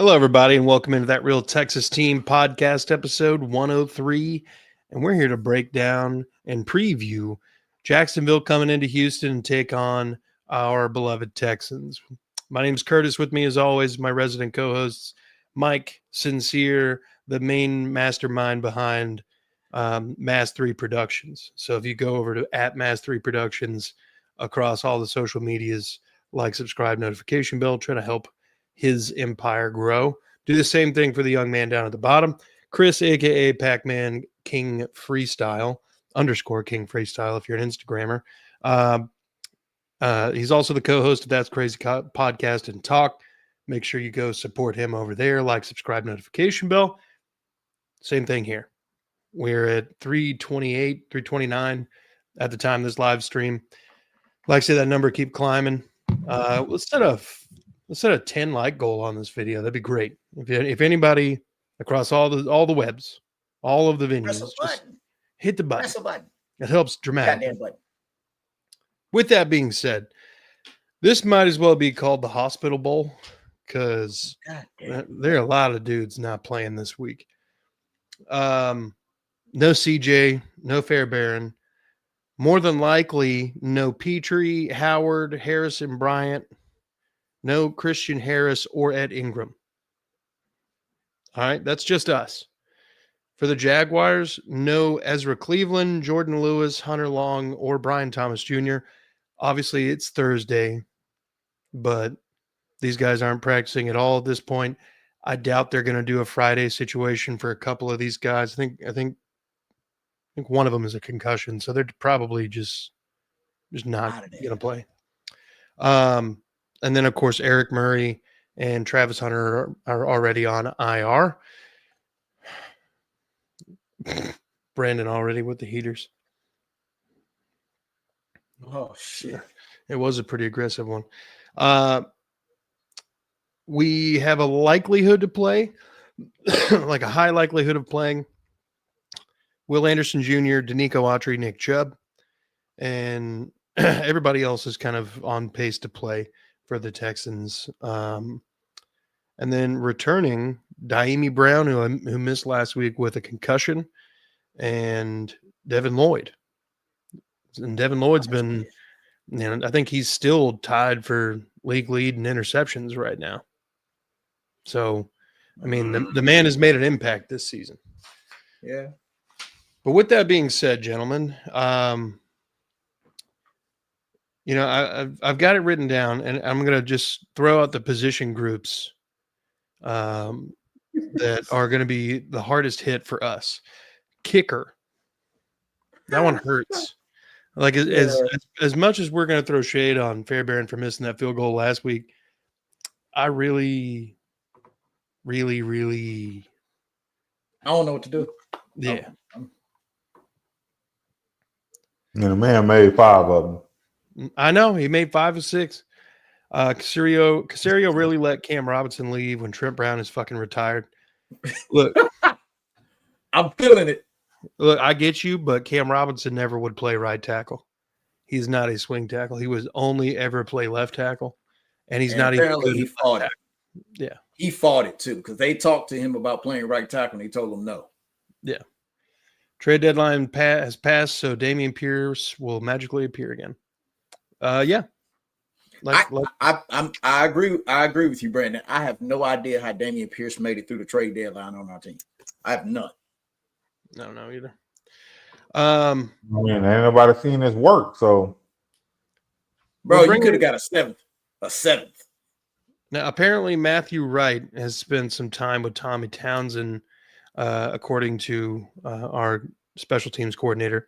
Hello, everybody, and welcome into That Real Texas Team podcast episode 103. And we're here to break down and preview Jacksonville coming into Houston and take on our beloved Texans. My name's Curtis. With me, as always, my resident co-hosts, Mike, Sincere, the main mastermind behind Mass 3 Productions. So if you go over to @Mass 3 Productions across all the social medias, like, subscribe, notification bell, try to help his empire grow. Do the same thing for the young man down at the bottom, Chris, aka Pac-Man King Freestyle _King Freestyle if you're an Instagrammer. He's also the co-host of That's Crazy Podcast and Talk. Make sure you go support him over there, like, subscribe, notification bell. Same thing here. We're at 328, 329 at the time of this live stream. Like I say, that number keep climbing. Let's set a 10 like goal on this video. That'd be great. If anybody across all the webs, all of the venues, just hit the button. Press a button. It helps dramatically. Goddamn button. With that being said, this might as well be called the Hospital Bowl because there are a lot of dudes not playing this week. No CJ, no Fairbairn. More than likely, no Petrie, Howard, Harrison, Bryant. No Christian Harris or Ed Ingram. All right, that's just us. For the Jaguars, no Ezra Cleveland, Jordan Lewis, Hunter Long, or Brian Thomas Jr. Obviously, it's Thursday, but these guys aren't practicing at all at this point. I doubt they're going to do a Friday situation for a couple of these guys. I think one of them is a concussion, so they're probably just not going to play. And then, of course, Eric Murray and Travis Hunter are already on IR. Brandon already with the heaters. Oh, shit. It was a pretty aggressive one. We have a likelihood to play, like a high likelihood of playing Will Anderson Jr., Danico Autry, Nick Chubb, and everybody else is kind of on pace to play for the Texans. And then returning, Daimi Brown, who missed last week with a concussion, and Devin Lloyd. And Devin Lloyd's been, I think he's still tied for league lead in interceptions right now. So, I mean, the man has made an impact this season. Yeah. But with that being said, gentlemen, I've got it written down, and I'm going to just throw out the position groups that are going to be the hardest hit for us. Kicker. That one hurts. Like as much as we're going to throw shade on Fairbairn for missing that field goal last week, I really, really, really, I don't know what to do. Yeah. And the man made 5 of them. I know he made 5 of 6. Caserio really let Cam Robinson leave when Trent Brown is fucking retired. Look, I'm feeling it. Look, I get you, but Cam Robinson never would play right tackle. He's not a swing tackle. He was only ever play left tackle, and he's not even good. He fought it. Yeah, he fought it too because they talked to him about playing right tackle, and he told them no. Yeah. Trade deadline has passed, so Dameon Pierce will magically appear again. Yeah. I agree. I agree with you, Brandon. I have no idea how Dameon Pierce made it through the trade deadline on our team. I have none. I don't know either. Man, ain't nobody seen his work, so bro, you could have got a seventh. Now, apparently, Matthew Wright has spent some time with Tommy Townsend, according to our special teams coordinator.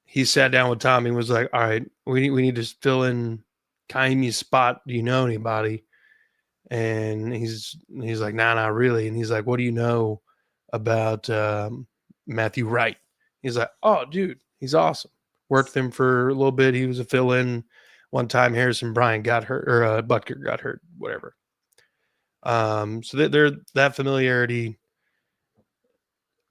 He sat down with Tommy and was like, "All right, we need to fill in Kaimi's spot. Do you know anybody?" And he's like, "Nah, not really." And he's like, "What do you know about Matthew Wright?" He's like, "Oh, dude, he's awesome. Worked with him for a little bit. He was a fill-in one time. Harrison Bryant got hurt, or Butker got hurt, whatever." So that familiarity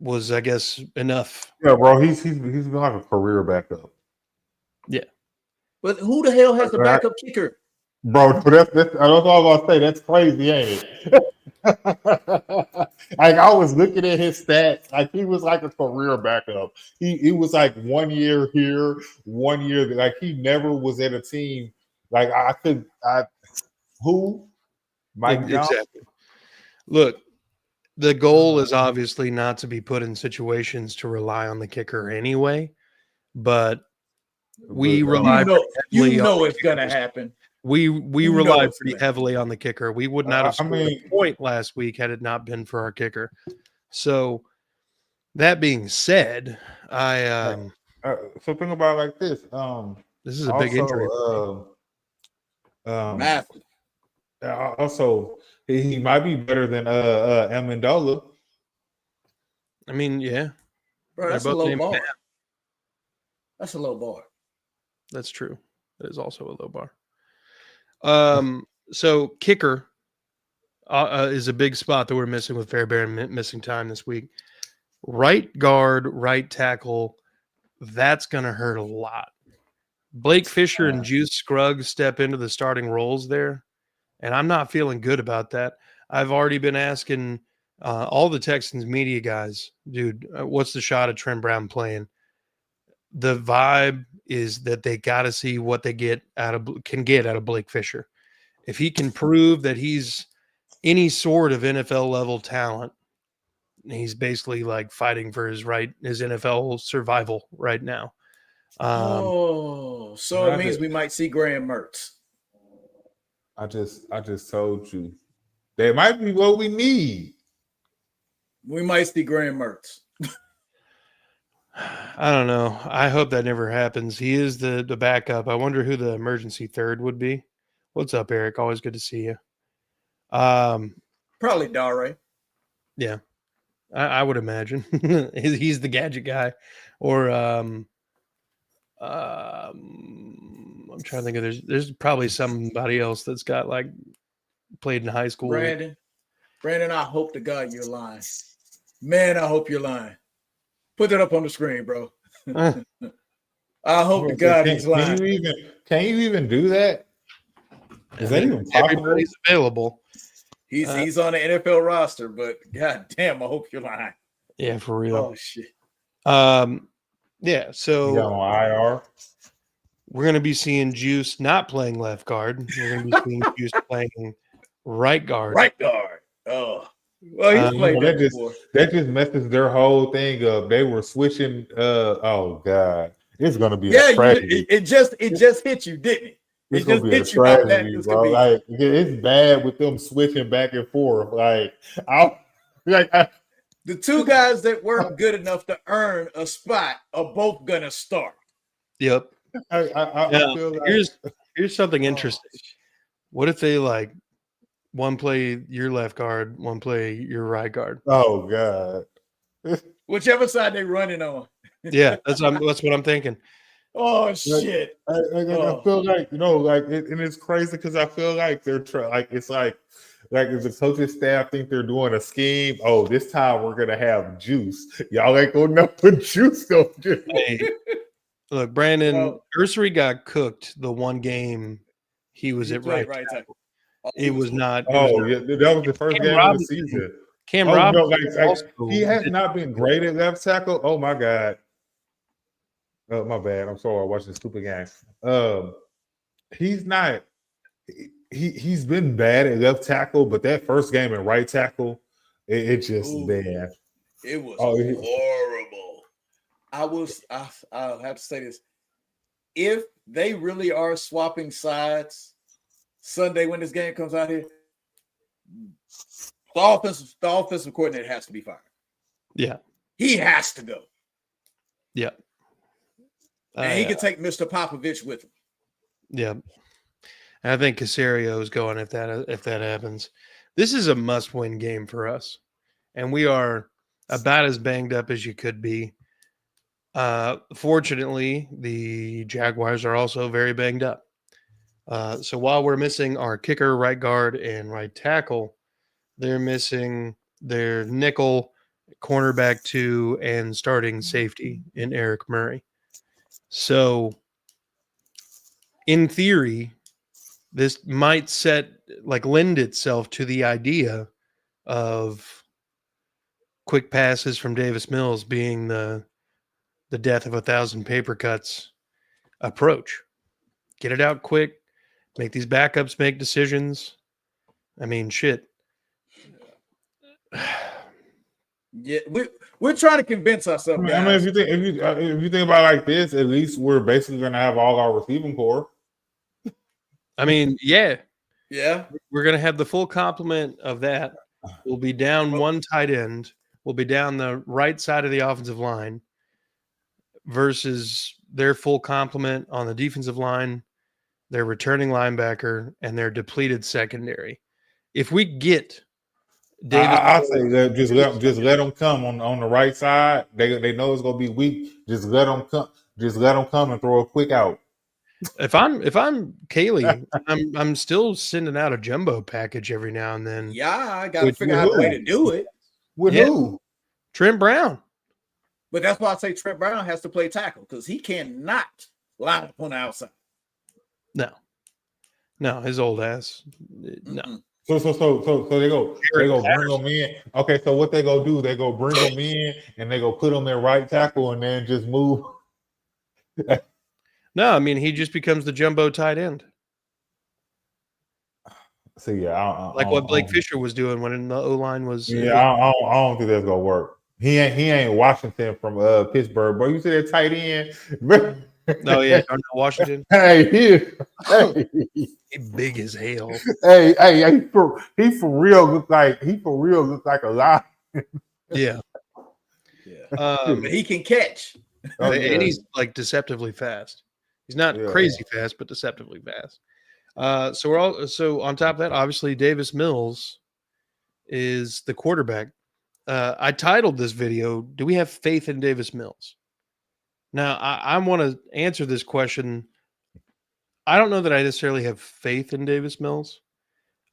was, I guess, enough. Yeah, bro, he's been like a career backup. Yeah, but who the hell has the backup kicker? Bro, that's all I was gonna say. That's crazy, ain't it? Like I was looking at his stats, like he was like a career backup. He was like 1 year here, 1 year like he never was at a team. Like who Mike Johnson. Exactly. Look, the goal is obviously not to be put in situations to rely on the kicker anyway, but we rely you know it's gonna happen. We rely pretty heavily on the kicker. We would not have scored a point last week had it not been for our kicker. So that being said, so think about it like this. This is a big injury. Massive. Also, he might be better than Amendola. I mean, yeah. Bro, that's a low bar. That's a low bar. That's true. That is also a low bar. So kicker is a big spot that we're missing with Fairbairn missing time this week. Right guard, right tackle, that's going to hurt a lot. Blake Fisher and Juice Scruggs step into the starting roles there, and I'm not feeling good about that. I've already been asking all the Texans media guys, dude, what's the shot of Trent Brown playing? The vibe is that they got to see what they can get out of Blake Fisher. If he can prove that he's any sort of NFL level talent, he's basically like fighting for his NFL survival right now. So it means we might see Graham Mertz. I just told you that might be what we need. We might see Graham Mertz. I don't know. I hope that never happens. He is the backup. I wonder who the emergency third would be. What's up, Eric? Always good to see you. Probably Dare. Yeah, I would imagine he's the gadget guy. Or I'm trying to think of there's probably somebody else that's got like played in high school. Brandon, I hope to God you're lying. Man, I hope you're lying. Put that up on the screen, bro. I hope to God he's lying. Can you even do that? Is that even possible? Everybody's available. He's on the NFL roster, but God damn, I hope you're lying. Yeah, for real. Oh shit. Yeah, so on IR. We're going to be seeing Juice not playing left guard. We're going to be seeing Juice playing right guard. Right guard. Oh. Well, he's played that before. That just messes their whole thing up. They were switching. Oh God, it's gonna be a tragedy. It just hit you, didn't it? It's gonna be a tragedy, bro. Like it's bad with them switching back and forth. The two guys that weren't good enough to earn a spot are both gonna start. Yep. I feel like, here's something interesting. What if they like one play your left guard, one play your right guard? Oh God. Whichever side they running on. Yeah, that's what I'm thinking. Oh shit! I feel like and it's crazy because I feel like they're it's like if the coaching staff think they're doing a scheme. Oh, this time we're gonna have Juice. Y'all ain't gonna know what Juice gonna do. Hey, look, Brandon Ursery got cooked the one game he was at right tackle. It was not. That was the first game of the season. Cam Robinson, he has not been great at left tackle. Oh my God. Oh, my bad. I'm sorry. I watched the stupid game. He's not. He's been bad at left tackle, but that first game at right tackle, it just bad. It was horrible. I'll have to say this: if they really are swapping sides Sunday when this game comes out here, the offensive coordinator has to be fired. Yeah, he has to go. Yeah, and he can take Mr. Popovich with him. Yeah, and I think Caserio is going if that happens. This is a must-win game for us, and we are about as banged up as you could be. Fortunately, the Jaguars are also very banged up. So while we're missing our kicker, right guard, and right tackle, they're missing their nickel, cornerback 2, and starting safety in Eric Murray. So in theory, this might lend itself to the idea of quick passes from Davis Mills being the death of 1,000 paper cuts approach. Get it out quick. Make these backups make decisions. I mean, shit. Yeah, we're trying to convince ourselves, guys. I mean, if you think about it like this, at least we're basically going to have all our receiving core. I mean, yeah, we're going to have the full complement of that. We'll be down one tight end. We'll be down the right side of the offensive line versus their full complement on the defensive line, their returning linebacker, and their depleted secondary. If we get Davis, I say that just let them come on the right side. They know it's gonna be weak. Just let them come. Just let them come and throw a quick out. If I'm Kaylee, I'm still sending out a jumbo package every now and then. Yeah, I got to figure out a way to do it. With who? Trent Brown. But that's why I say Trent Brown has to play tackle because he cannot line up on the outside. No, his old ass. No. Mm-hmm. So they go bring them in. Okay, so what they go do? They go bring them in and they go put them in right tackle and then just move. No, I mean he just becomes the jumbo tight end. So yeah, like what Blake Fisher was doing when the O line was. Yeah, I don't think that's gonna work. He ain't Washington from Pittsburgh, bro. You see that tight end? No, yeah, Washington. Hey, he big as hell. Hey, he for real look like a lion. Yeah. He can catch. And he's like deceptively fast. He's not crazy fast, but deceptively fast. So on top of that, obviously Davis Mills is the quarterback. I titled this video, "Do we have faith in Davis Mills?" Now, I want to answer this question. I don't know that I necessarily have faith in Davis Mills.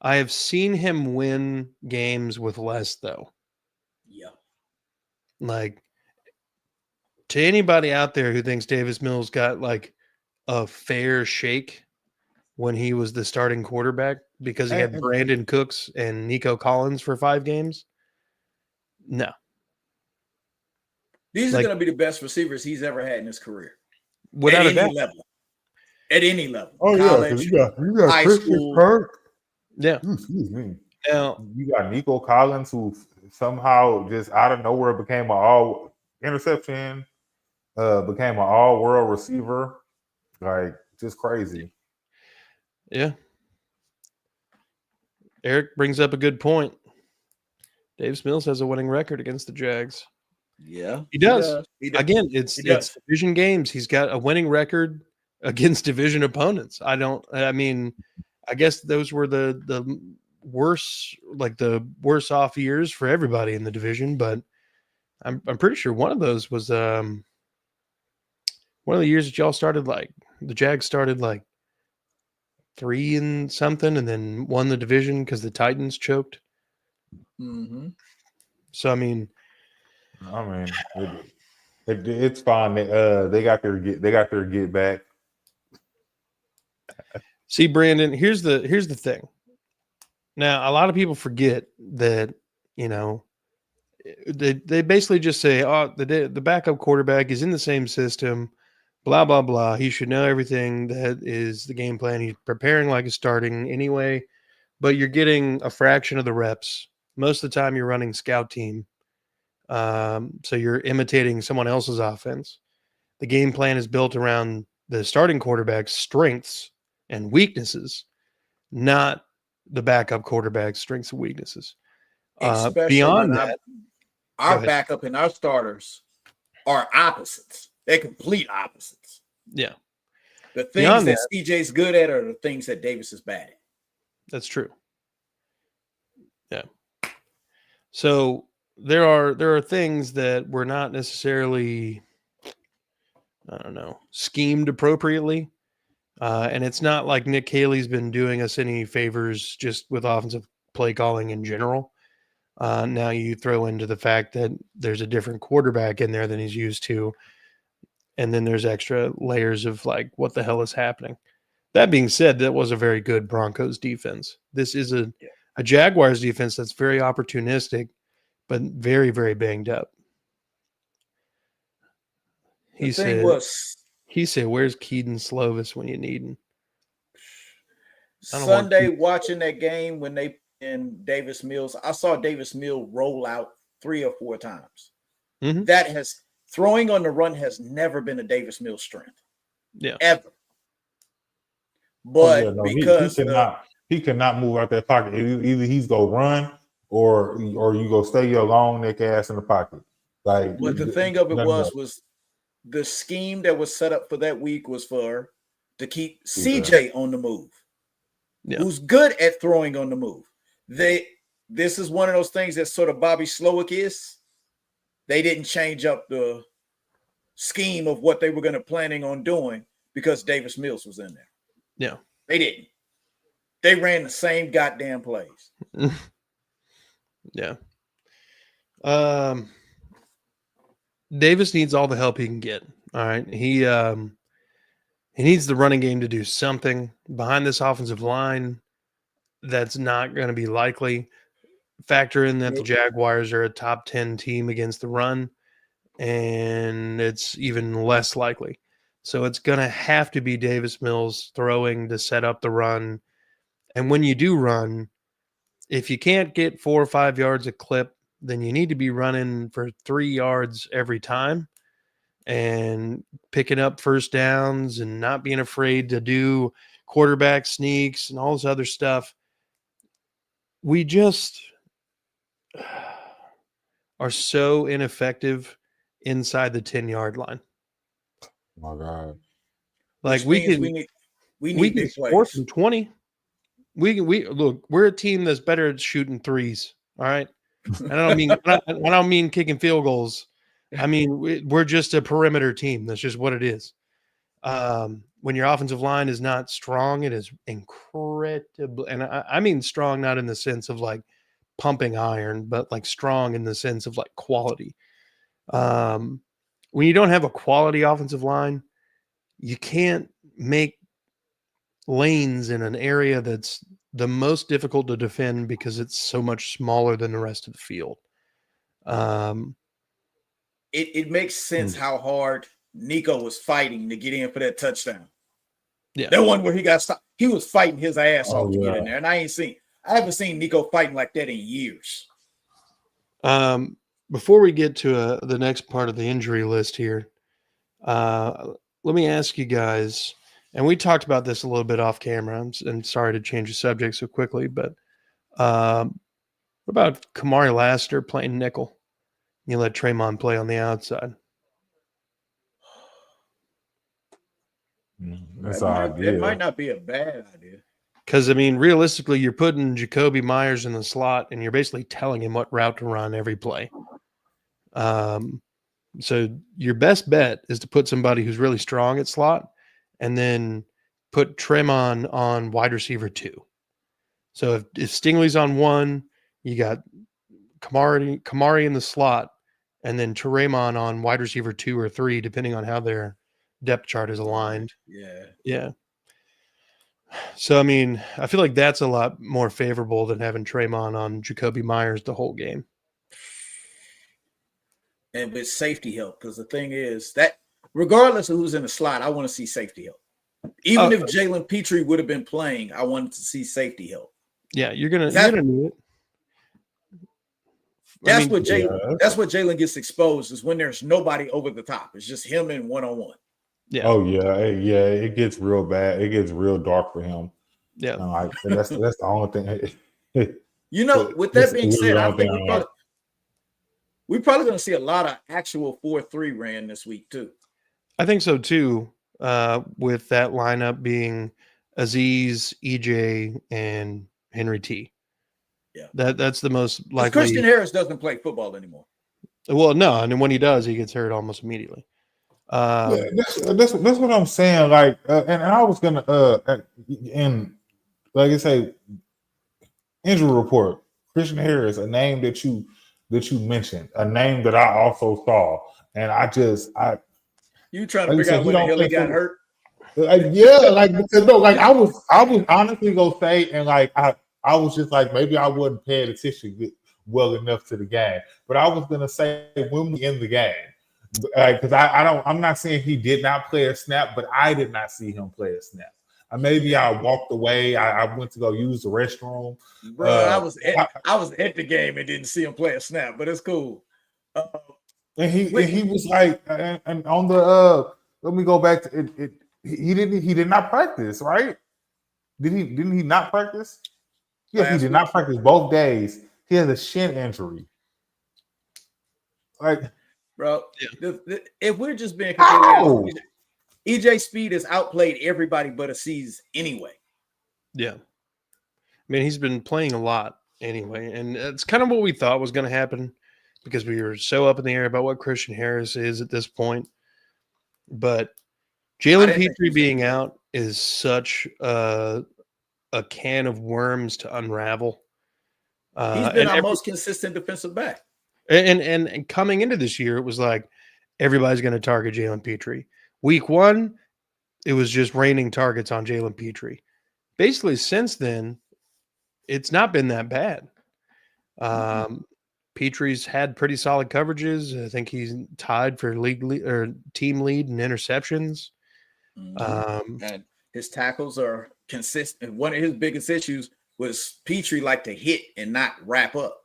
I have seen him win games with less, though. Yeah. Like, to anybody out there who thinks Davis Mills got like a fair shake when he was the starting quarterback because he had Brandon Cooks and Nico Collins for 5 games, no. These are going to be the best receivers he's ever had in his career. Without at a doubt. level. At any level. Oh, college, you got high Christian school. Kirk. Yeah. Excuse me. Now, you got Nico Collins, who somehow just out of nowhere became an all interception, became an all-world receiver. Like, just crazy. Yeah. Eric brings up a good point. Davis Mills has a winning record against the Jags. Yeah, he does. Again, it's division games. He's got a winning record against division opponents. I guess those were the worst off years for everybody in the division, but I'm pretty sure one of those was one of the years that y'all started the Jags started 3 and something and then won the division because the Titans choked. Mm-hmm. So it's fine. They got their get back. See, Brandon, here's the thing. Now, a lot of people forget that, they basically just say, oh, the backup quarterback is in the same system, blah, blah, blah. He should know everything that is the game plan. He's preparing like he's starting anyway, but you're getting a fraction of the reps. Most of the time you're running scout team. So you're imitating someone else's offense. The game plan is built around the starting quarterback's strengths and weaknesses, not the backup quarterback's strengths and weaknesses. Beyond that, our backup and our starters are opposites. They're complete opposites. Yeah. The things that CJ's good at are the things that Davis is bad at. That's true. Yeah. So there are things that were not necessarily, schemed appropriately. And it's not like Nick Haley's been doing us any favors just with offensive play calling in general. Now you throw into the fact that there's a different quarterback in there than he's used to. And then there's extra layers of what the hell is happening? That being said, that was a very good Broncos defense. This is a a Jaguars defense that's very opportunistic, but very, very banged up. He said, "Where's Keaton Slovis when you need him?" Sunday, watching that game when they in Davis Mills, I saw Davis Mills roll out 3 or 4 times. Mm-hmm. That has throwing on the run has never been a Davis Mills strength. Yeah, ever. But because he cannot move out that pocket. Either he's gonna run or you go stay your long neck ass in the pocket. Like, but the thing of it was the scheme that was set up for that week was to keep CJ on the move. Yeah. Who's good at throwing on the move. This is one of those things that sort of Bobby Slowick is. They didn't change up the scheme of what they were going to planning on doing because Davis Mills was in there. Yeah. They didn't. They ran the same goddamn plays. Yeah. Davis needs all the help he can get. All right. He needs the running game to do something behind this offensive line. That's not going to be likely. Factor in that the Jaguars are a top 10 team against the run, and it's even less likely. So it's going to have to be Davis Mills throwing to set up the run. And when you do run, if you can't get 4 or 5 yards a clip, then you need to be running for 3 yards every time and picking up first downs and not being afraid to do quarterback sneaks and all this other stuff. We just are so ineffective inside the 10-yard line. Oh my God. Like we need big plays. 20. We look, we're a team that's better at shooting threes. All right. And I don't mean kicking field goals. I mean, we're just a perimeter team. That's just what it is. When your offensive line is not strong, it is incredible. And I mean strong, not in the sense of like pumping iron, but like strong in the sense of like quality. When you don't have a quality offensive line, you can't make lanes in an area that's the most difficult to defend because it's so much smaller than the rest of the field. It makes sense how hard Nico was fighting to get in for that touchdown. Yeah, that one where he got stopped. He was fighting his ass off to get in there, and I haven't seen Nico fighting like that in years. Before we get to the next part of the injury list here, let me ask you guys, and we talked about this a little bit off camera, and sorry to change the subject so quickly, but what about Kamari Lassiter playing nickel? You let Tremon play on the outside. That might not be a bad idea. Because, I mean, realistically, you're putting Jacoby Myers in the slot, and you're basically telling him what route to run every play. So your best bet is to put somebody who's really strong at slot and then put Tremon on wide receiver 2. So if Stingley's on 1, you got Kamari in the slot, and then Tremon on wide receiver 2 or 3, depending on how their depth chart is aligned. Yeah. So, I mean, I feel like that's a lot more favorable than having Tremon on Jacoby Myers the whole game. And with safety help, because the thing is that regardless of who's in the slot, I want to see safety help. Even if Jalen Petrie would have been playing, I wanted to see safety help. Yeah, you're gonna need it. That's what Jalen gets exposed is when there's nobody over the top. It's just him and one-on-one. Yeah. Oh yeah. It gets real bad. It gets real dark for him. Yeah. That's the only thing. With that being said, I think we're probably going to see a lot of actual 4-3 ran this week too. I think so too. With that lineup being Azeez, EJ, and Henry T. Yeah, that's the most likely. Christian Harris doesn't play football anymore. Well, no, and when he does, he gets hurt almost immediately. That's what I'm saying. Like, and I was gonna and like I say, injury report. Christian Harris, a name that you mentioned, a name that I also saw, and you trying to figure out when the hell he got hurt? I was honestly gonna say, and like I was just like, maybe I wasn't paying attention well enough to the game. But I was gonna say when we in the game, because I'm not saying he did not play a snap, but I did not see him play a snap. Maybe I walked away. I went to go use the restroom. Bro, I was at the game and didn't see him play a snap, but it's cool. And he was like, and on the let me go back to it. He did not practice, right? Didn't he not practice? Yeah, he did not practice both days. He has a shin injury. Like, bro, if we're just being completely honest, EJ Speed has outplayed everybody but Aziz anyway. Yeah. I mean, he's been playing a lot anyway, and it's kind of what we thought was going to happen because we were so up in the air about what Christian Harris is at this point. But Jalen Petrie being out is such a can of worms to unravel. He's been our most consistent defensive back. And coming into this year, it was like everybody's going to target Jalen Petrie. Week 1, it was just raining targets on Jalen Petrie. Basically, since then, it's not been that bad. Petrie's had pretty solid coverages. I think he's tied for team lead in interceptions. And his tackles are consistent. One of his biggest issues was Petrie like to hit and not wrap up.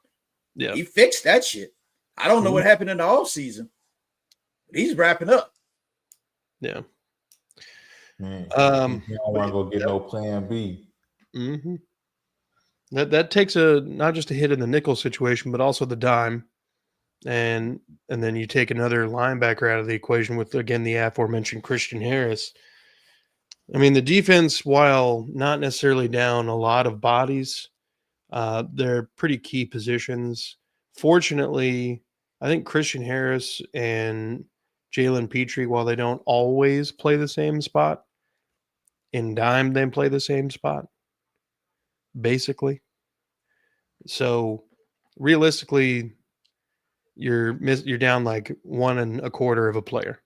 Yeah, he fixed that shit. I don't know what happened in the offseason, but he's wrapping up. Yeah. You don't want to go get no plan B. Mm-hmm. That takes not just a hit in the nickel situation, but also the dime, and then you take another linebacker out of the equation with, again, the aforementioned Christian Harris. I mean, the defense, while not necessarily down a lot of bodies, they're pretty key positions. Fortunately, I think Christian Harris and Jalen Petrie, while they don't always play the same spot, in dime they play the same spot, basically. So realistically, you're down like 1 1/4 of a player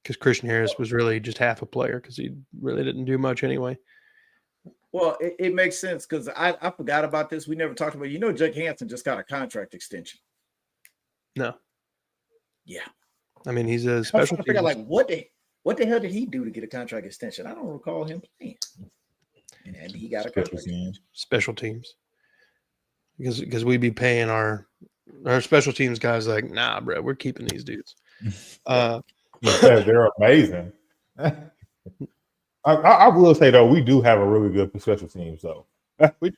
because Christian Harris was really just half a player because he really didn't do much anyway. Well, it makes sense because I forgot about this. We never talked about it. Jake Hansen just got a contract extension. No. Yeah. I mean, he's a special team. Figure, like, what the hell did he do to get a contract extension? I don't recall him playing. And he got a contract extension. Special teams. Because we'd be paying our special teams guys like, nah, bro, we're keeping these dudes. They're amazing. I will say, though, we do have a really good special teams, though. It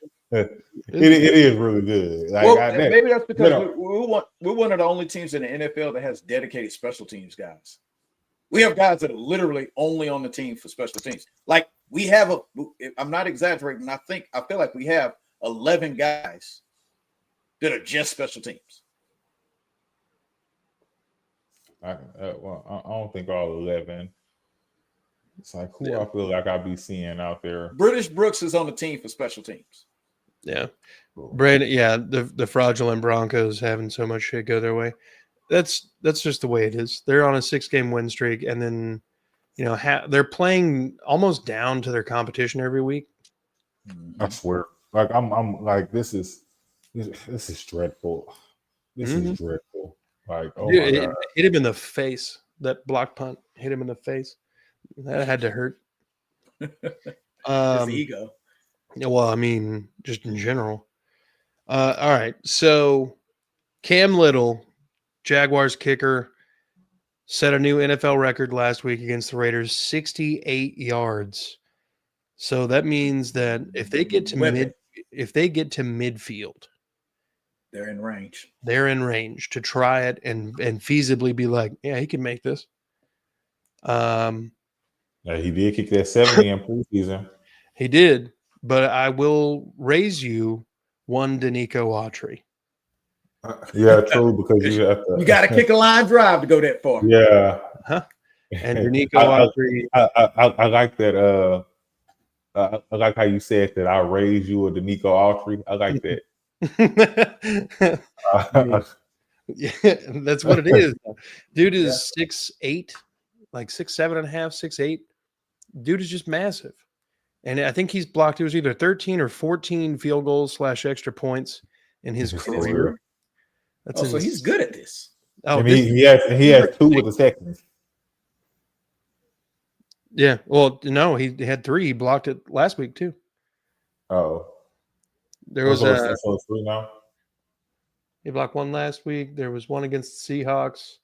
is really good. Maybe that's because we're one of the only teams in the NFL that has dedicated special teams guys. We have guys that are literally only on the team for special teams. Like, we have I'm not exaggerating. I feel like we have 11 guys that are just special teams. I don't think all 11. It's like who I feel like I'll be seeing out there. British Brooks is on the team for special teams. Yeah. Brandon, the fraudulent Broncos having so much shit go their way. That's just the way it is. They're on a 6-game win streak, and then they're playing almost down to their competition every week. I swear. Like I'm like this is dreadful. This is dreadful. Like, oh my God. It hit him in the face. That block punt hit him in the face. That had to hurt. His ego. Well, I mean, just in general. All right. So Cam Little, Jaguars kicker, set a new NFL record last week against the Raiders, 68 yards. So that means that if they get to midfield, they're in range. They're in range to try it and feasibly be like, yeah, he can make this. He did kick that 70 in preseason. He did, but I will raise you one Danico Autry. Yeah, true, because you got to kick a line drive to go that far. Yeah. And Danico Autry. I like that. I like how you said that. I raise you a Danico Autry. I like that. Yeah, that's what it is. Dude is 6'8", like 6'7.5", 6'8". Dude is just massive. And I think he's blocked. It was either 13 or 14 field goals / extra points in his career. So he's good at this. Oh, and he has 2 with the Texans. Yeah. Well, no, he had 3. He blocked it last week too. Oh. There was so 3 now. He blocked 1 last week. There was 1 against the Seahawks.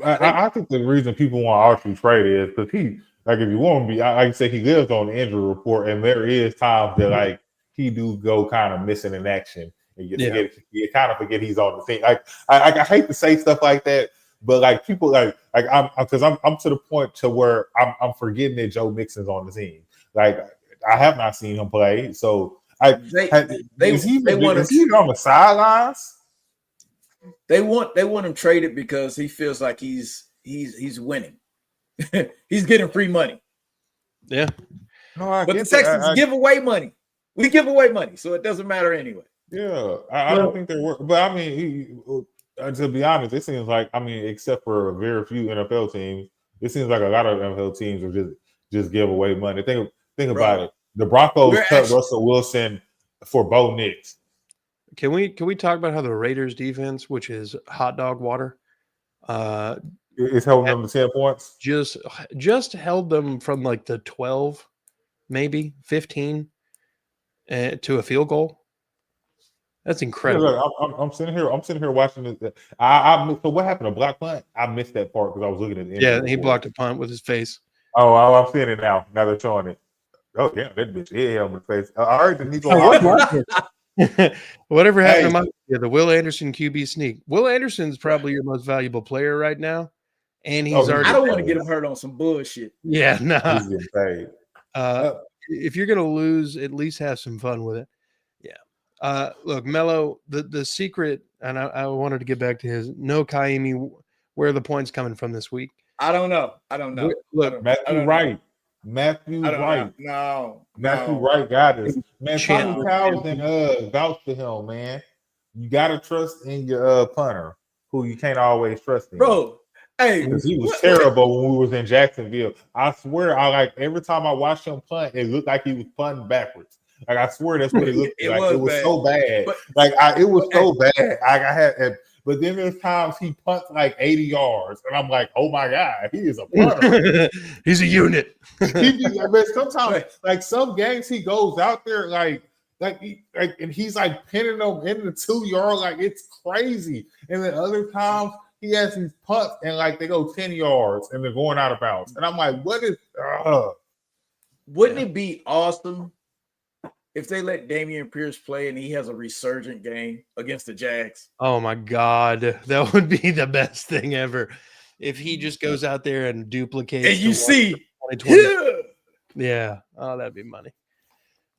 I think the reason people want Archie traded is because he, like, if you want to be, I say he lives on the injury report, and there is times that like he do go kind of missing in action, and you kind of forget he's on the team. Like I hate to say stuff like that, but like people like I'm to the point to where I'm forgetting that Joe Mixon's on the team. Like I have not seen him play, so is he on the sidelines? They want him traded because he feels like he's winning. He's getting free money. Yeah. No, but the Texans give away money. We give away money, so it doesn't matter anyway. Yeah, I don't think they work. But I mean, to be honest, it seems like, I mean, except for very few NFL teams, it seems like a lot of NFL teams are just give away money. Think about it. The Broncos cut Russell Wilson for Bo Nix. Can we talk about how the Raiders defense, which is hot dog water, is holding them to 10 points? Just held them from like the 12, maybe 15 to a field goal. That's incredible. Yeah, look, I'm sitting here watching this. So what happened to block punt? I missed that part because I was looking at the end. Yeah, he blocked a punt with his face. Oh, I'm seeing it now. Now they're showing it. Oh yeah, that bitch hit him in the face. I heard that he's on. Whatever happened to the Will Anderson QB sneak? Will Anderson's probably your most valuable player right now, and he's already. I don't want to get him hurt on some bullshit. Yeah, no. He's getting paid. If you're gonna lose, at least have some fun with it. Yeah. Look, Mello, the secret, and I wanted to get back to his no Kaimi. Where are the points coming from this week? I don't know. Look, Matthew Wright. Matthew Wright. Matthew Wright got us. Man, Tommy Townsend vouch for him, man. You gotta trust in your punter, who you can't always trust in. Bro, hey, because he was terrible when we was in Jacksonville. I swear, every time I watched him punt, it looked like he was punting backwards. Like I swear that's what it looked like. It was so bad. It was so bad. But then there's times he punts like 80 yards, and I'm like, oh my God, he is a punter. He's a unit. Sometimes, like some games, he goes out there and he's like pinning them in the 2-yard, like it's crazy. And then other times he has these punts and like they go 10 yards and they're going out of bounds. And I'm like, what is? Wouldn't it be awesome if they let Dameon Pierce play and he has a resurgent game against the Jags? Oh my God, that would be the best thing ever. If he just goes out there and duplicates, and you see, yeah, oh, that'd be money.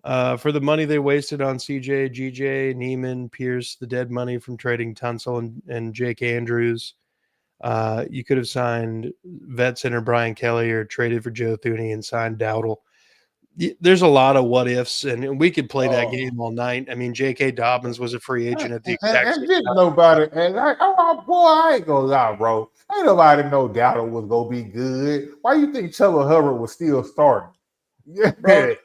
For the money they wasted on CJ, GJ, Neiman, Pierce, the dead money from trading Tunsil and Jake Andrews, you could have signed vet center Brian Kelly or traded for Joe Thuney and signed Dowdle. There's a lot of what ifs, and we could play that game all night. I mean, J.K. Dobbins was a free agent at the exact same time. Nobody, and I ain't gonna lie, bro. Ain't nobody know Dowdle was gonna be good. Why you think Chuba Hubbard was still starting? Yeah, bro,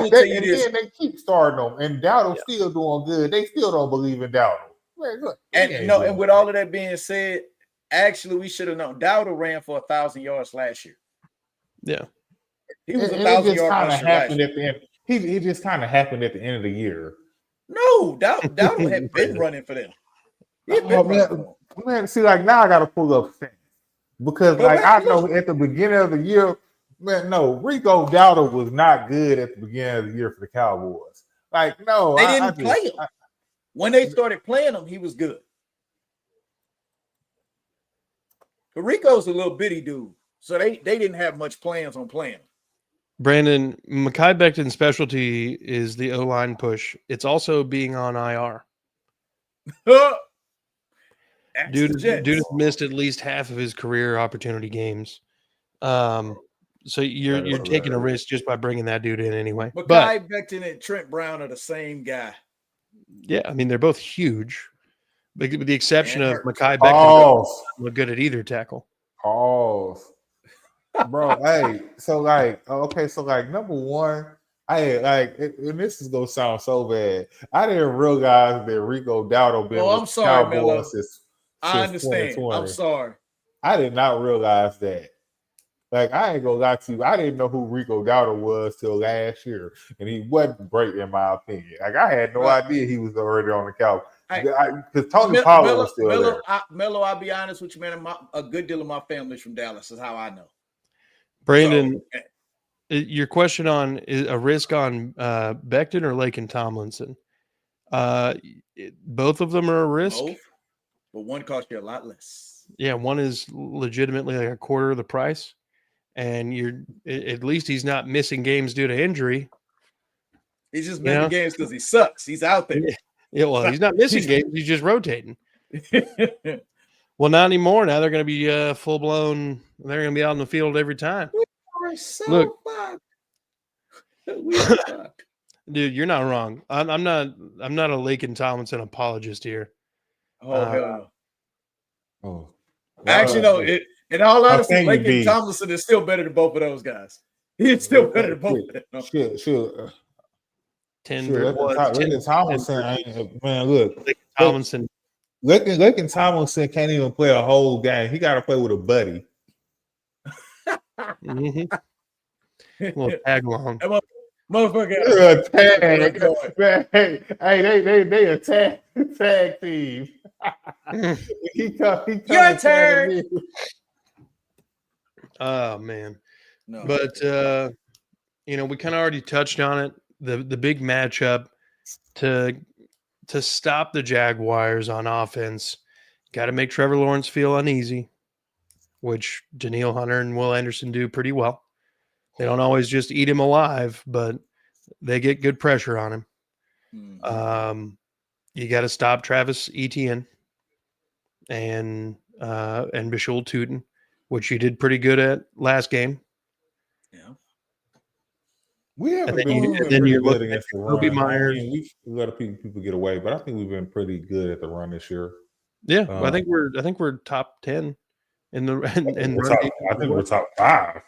they keep starting them, and Dowdle's still doing good. They still don't believe in Dowdle. And with all of that being said, actually, we should have known Dowdle ran for 1,000 yards last year. Yeah. He was 1,000 yards at the end. He just kind of happened at the end of the year. No, Dowdle had been running for them. Man, see, like now I got to pull up stats because, I know at the beginning of the year, man, no, Rico Dowdle was not good at the beginning of the year for the Cowboys. Like, no, they didn't play him. When they started playing him, he was good. But Rico's a little bitty dude, so they didn't have much plans on playing him. Brandon, Mekhi Becton's specialty is the O-line push. It's also being on IR. Dude has missed at least half of his career opportunity games. So you're taking a risk just by bringing that dude in anyway. Mekhi Becton and Trent Brown are the same guy. Yeah, I mean, they're both huge. With the exception of Mekhi Becton, look good at either tackle. Bro, hey, so like, okay, so like number one, and this is gonna sound so bad. I didn't realize that Rico Dowdle been with I'm the sorry, Mello. Cowboys I since understand. 2020. I'm sorry. I did not realize that. Like, I ain't gonna lie to you. I didn't know who Rico Dowdle was till last year, and he wasn't great in my opinion. Like, I had no idea he was already on the couch because Tony Pollard was still there. Mello, I'll be honest with you, man. A good deal of my family's from Dallas. Is how I know. Brandon, your question on is a risk on Becton or Lake and Tomlinson? Both of them are a risk. Both, but one costs you a lot less. Yeah, one is legitimately like a quarter of the price, and at least he's not missing games due to injury. He's just missing games because he sucks. He's out there. Yeah, well, he's not missing games. He's just rotating. Well, not anymore. Now they're going to be full blown. They're going to be out in the field every time. Look, dude, you're not wrong. I'm not a Lake and Tomlinson apologist here. Oh hell no. Oh, actually, no. In all honesty, Lake and Tomlinson is still better than both of those guys. He's still better than both of them. Sure. 10 Tomlinson ain't, man. Look, Tomlinson. Lake and Tomlinson can't even play a whole game. He got to play with a buddy. Mm-hmm. Well, tag along. Motherfucker. Tag. Man, hey, they a tag team. he Your turn. Oh man. No. But we kind of already touched on it. The big matchup to stop the Jaguars on offense, got to make Trevor Lawrence feel uneasy, which Danielle Hunter and Will Anderson do pretty well. They don't always just eat him alive, but they get good pressure on him. Mm-hmm. You got to stop Travis Etienne and Bashul Tootin, which you did pretty good at last game. Yeah. We haven't been pretty good against the run. We've let a few people get away, but I think we've been pretty good at the run this year. Yeah, I think we're top 10 in the I think we're top 5.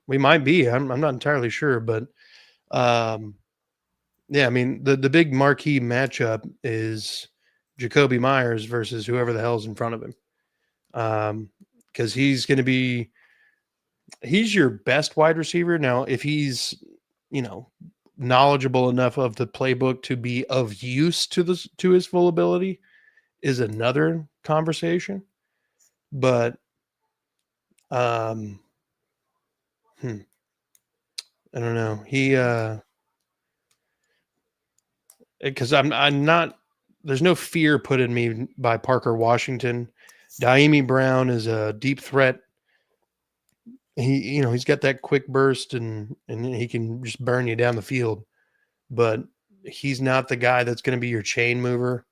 We might be. I'm not entirely sure, but yeah, I mean the big marquee matchup is Jacoby Myers versus whoever the hell's in front of him. Because he's your best wide receiver. Now, if he's knowledgeable enough of the playbook to be of use to his full ability is another conversation. But I don't know. He because I'm not, there's no fear put in me by Parker Washington. Daimi Brown is a deep threat. He's got that quick burst and he can just burn you down the field, but he's not the guy that's going to be your chain mover.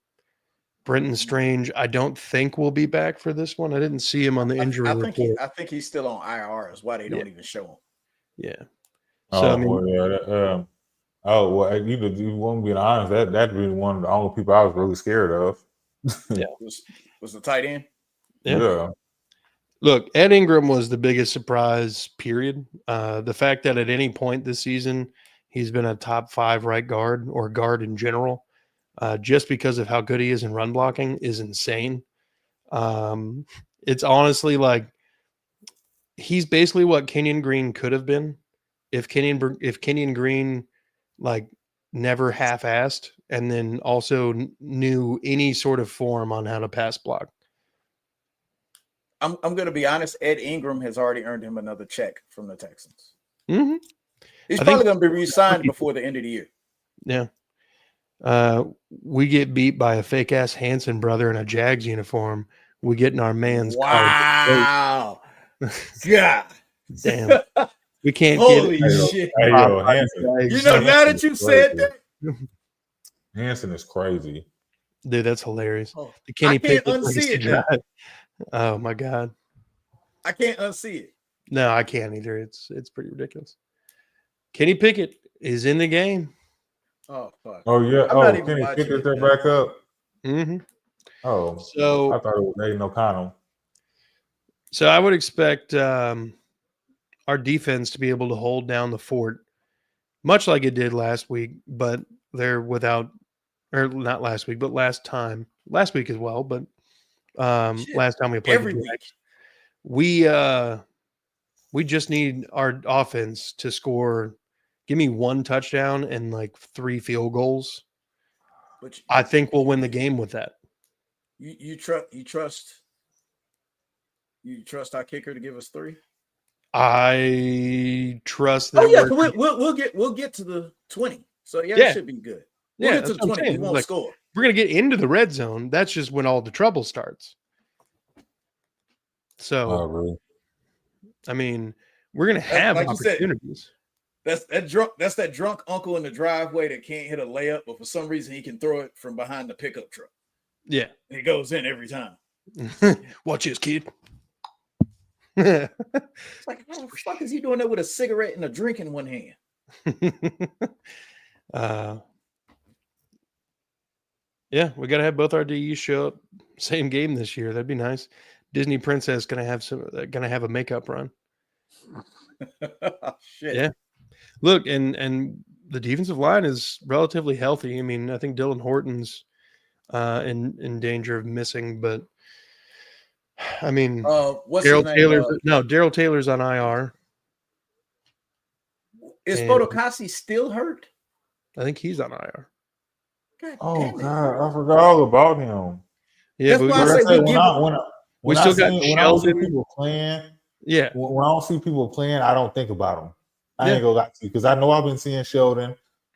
Brenton Strange, I don't think will be back for this one. I didn't see him on the injury report. I think he's still on IR. Is why they don't even show him. Yeah. So you won't be honest. That'd be one of the only people I was really scared of. Yeah. Was the tight end? Yeah. Look, Ed Ingram was the biggest surprise, period. The fact that at any point this season he's been a top 5 right guard or guard in general, just because of how good he is in run blocking is insane. It's honestly like he's basically what Kenyon Green could have been if Kenyon Green like never half-assed and then also knew any sort of form on how to pass block. I'm going to be honest. Ed Ingram has already earned him another check from the Texans. Mm-hmm. He's probably going to be re-signed before the end of the year. Yeah. We get beat by a fake ass Hanson brother in a Jags uniform. We get in our man's wow. God damn. We can't Holy get shit. Hey, yo, Hanson. Now that you said that. Hanson is crazy. Dude, that's hilarious. Oh, Kenny I can't unsee it. Oh my God. I can't unsee it. No, I can't either. It's pretty ridiculous. Kenny Pickett is in the game. Oh fuck. Oh yeah. Kenny Pickett there back up. Mm-hmm. Oh, so I thought it was Aiden O'Connell. So I would expect our defense to be able to hold down the fort, much like it did last week, but they're without, or not last week, but last week as well, but last time we played every the week. Jags, we just need our offense to score. Give me one touchdown and like 3 field goals. But I think we'll win the game with that. You trust our kicker to give us 3? I trust that. Oh yeah, we'll get to the 20. So yeah, it should be good. We'll get to the 20. We won't score. We're gonna get into the red zone. That's just when all the trouble starts. So, really? I mean, we're gonna have like opportunities. That's that drunk uncle in the driveway that can't hit a layup, but for some reason he can throw it from behind the pickup truck. Yeah, and it goes in every time. Watch this, kid. It's like, how the fuck is he doing that with a cigarette and a drink in one hand? Yeah, we gotta have both our DEs show up same game this year. That'd be nice. Disney Princess gonna have a makeup run. Shit. Yeah. Look, and the defensive line is relatively healthy. I mean, I think Dylan Horton's in danger of missing, but I mean, Daryl Taylor's on IR. Is Fotokasi still hurt? I think he's on IR. God I forgot all about him. Yeah, that's why I say we still got Sheldon. When I don't see people playing, yeah. When I don't see people playing, I don't think about them. I ain't gonna lie to you because I know I've been seeing Sheldon,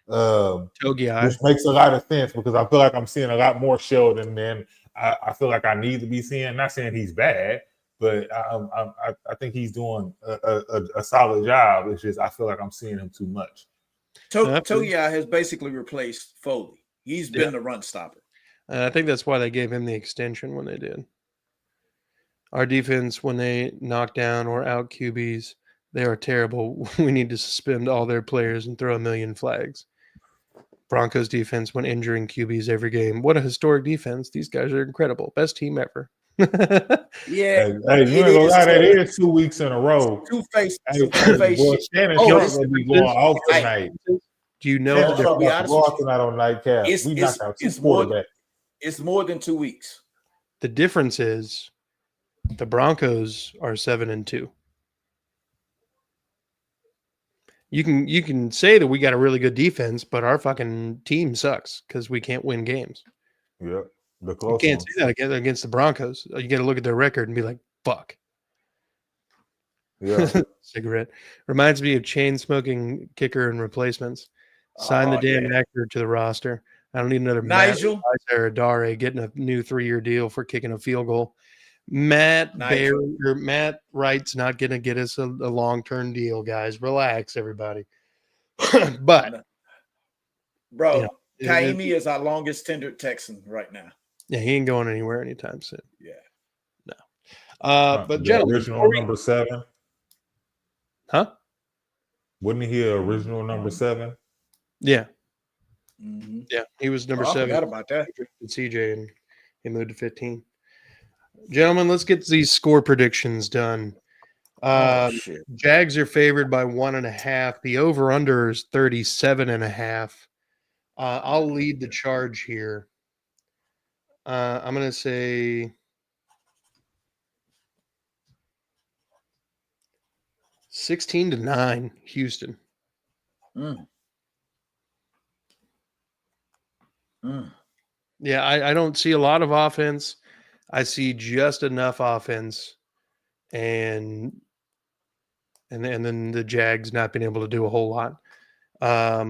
which makes a lot of sense because I feel like I'm seeing a lot more Sheldon than I feel like I need to be seeing. Not saying he's bad, but I think he's doing a solid job. It's just I feel like I'm seeing him too much. Togiai has basically replaced Foley. He's been the run stopper. And I think that's why they gave him the extension when they did. Our defense, when they knock down or out QBs, they are terrible. We need to suspend all their players and throw 1 million flags. Broncos defense, when injuring QBs every game. What a historic defense. These guys are incredible. Best team ever. Yeah. Hey, you ain't gonna lie, that is 2 weeks in a row. Two-face shit. Shannon Sharp's gonna be going off tonight. Do you know Shannon Sharp got to go off tonight on nightcap. We knocked out 2 quarterbacks. It's more than 2 weeks. The difference is the Broncos are 7-2. You can say that we got a really good defense, but our fucking team sucks because we can't win games. Yeah, you can't say that against the Broncos. You got to look at their record and be like, "Fuck." Yeah. Cigarette reminds me of chain smoking kicker and replacements. Sign the damn actor to the roster. I don't need another Nigel or Dare getting a new 3-year deal for kicking a field goal. Matt Wright's not going to get us a long-term deal, guys. Relax, everybody. But, bro, Kaimi is our longest tenured Texan right now. Yeah, he ain't going anywhere anytime soon. Yeah, no. But gentlemen, original number 7, huh? Wasn't he original number 7? Yeah, mm-hmm. Yeah, he was number 7. I forgot about that. CJ, and he moved to 15. Gentlemen, let's get these score predictions done. Jags are favored by 1.5. The over-under is 37.5. I'll lead the charge here. I'm going to say 16-9, Houston. Yeah, I don't see a lot of offense. I see just enough offense, and then the Jags not being able to do a whole lot. I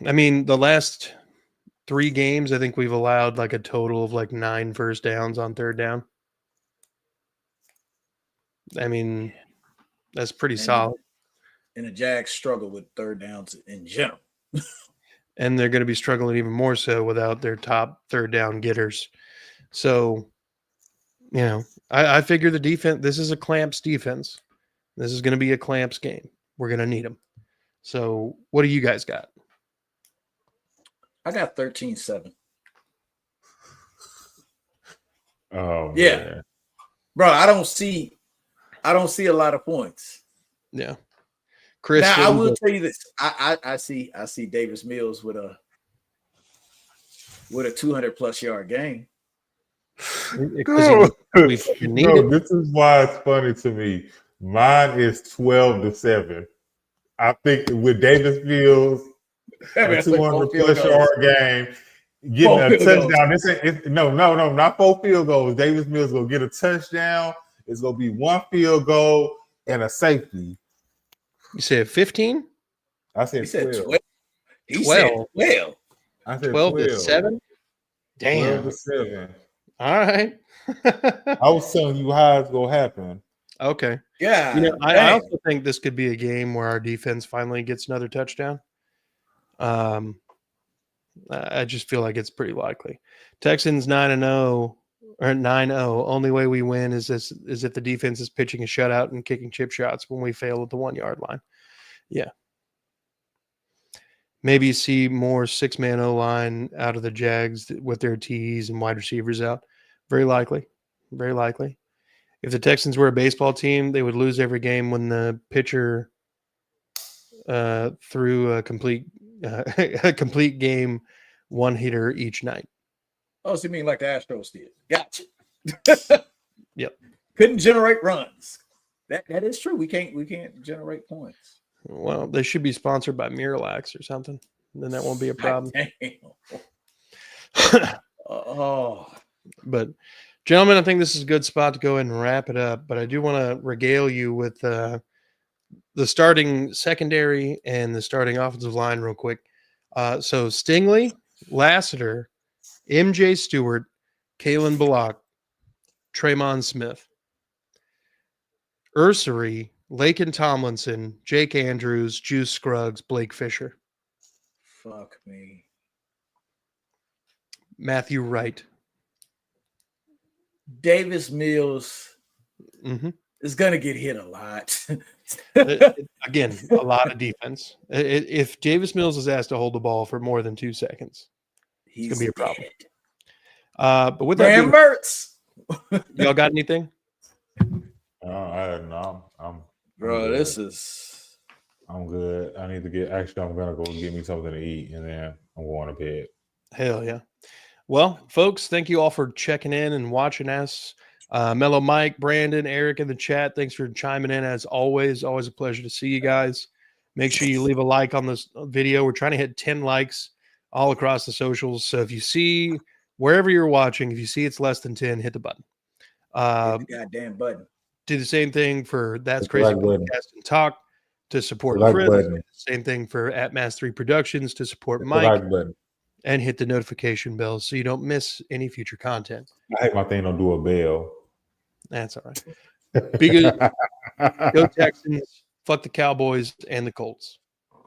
mean, the last 3 games, I think we've allowed like a total of like 9 first downs on third down. I mean, that's pretty solid. And the Jags struggle with third downs in general. And they're going to be struggling even more so without their top third down getters. So, I figure the defense, this is a Clamps defense. This is going to be a Clamps game. We're going to need them. So, what do you guys got? I got 13-7. Oh, yeah. Man. Bro, I don't see I don't see a lot of points. Yeah. Chris, now I will tell you this. I see Davis Mills with a 200+ yard game. No, this is why it's funny to me. Mine is 12-7. I think with Davis Mills, a 200+ yard game, getting a touchdown. No, not 4 field goals. Davis Mills gonna get a touchdown. It's gonna be 1 field goal and a safety. You said 15? I said 12. He said 12. I said 12-7. Damn. 12-7. All right. I was telling you how it's gonna happen. Okay. Yeah. I also think this could be a game where our defense finally gets another touchdown. I just feel like it's pretty likely. Texans 9-0 or 9-0. Only way we win is if the defense is pitching a shutout and kicking chip shots when we fail at the 1 yard line. Yeah. Maybe see more 6-man O-line out of the Jags with their T's and wide receivers out. Very likely. Very likely. If the Texans were a baseball team, they would lose every game when the pitcher threw a complete game one-hitter each night. Oh, so you mean like the Astros did? Gotcha. Yep. Couldn't generate runs. That is true. We can't generate points. Well, they should be sponsored by Miralax or something. Then that won't be a problem. But gentlemen, I think this is a good spot to go ahead and wrap it up. But I do want to regale you with the starting secondary and the starting offensive line real quick. So Stingley, Lassiter, MJ Stewart, Kalen Bullock, Tremon Smith, Ursery, Laken Tomlinson, Jake Andrews, Juice Scruggs, Blake Fisher. Fuck me. Matthew Wright. Davis Mills is going to get hit a lot. Again, a lot of defense. If Davis Mills is asked to hold the ball for more than 2 seconds, it's going to be a problem. But with that, y'all got anything? I'm good. I need to get. Actually, I'm gonna go get me something to eat, and then I'm going to bed. Hell yeah! Well, folks, thank you all for checking in and watching us. Mellow Mike, Brandon, Eric in the chat. Thanks for chiming in as always. Always a pleasure to see you guys. Make sure you leave a like on this video. We're trying to hit 10 likes all across the socials. So if you see wherever you're watching, if you see it's less than 10, hit the button. Hit the goddamn button. Do the same thing for That's Crazy Podcast and Talk to support Chris. Same thing for @Mass3 Productions to support Mike. And hit the notification bell so you don't miss any future content. I hate my thing don't do a bell. That's all right. Be good. Go Texans. Fuck the Cowboys and the Colts.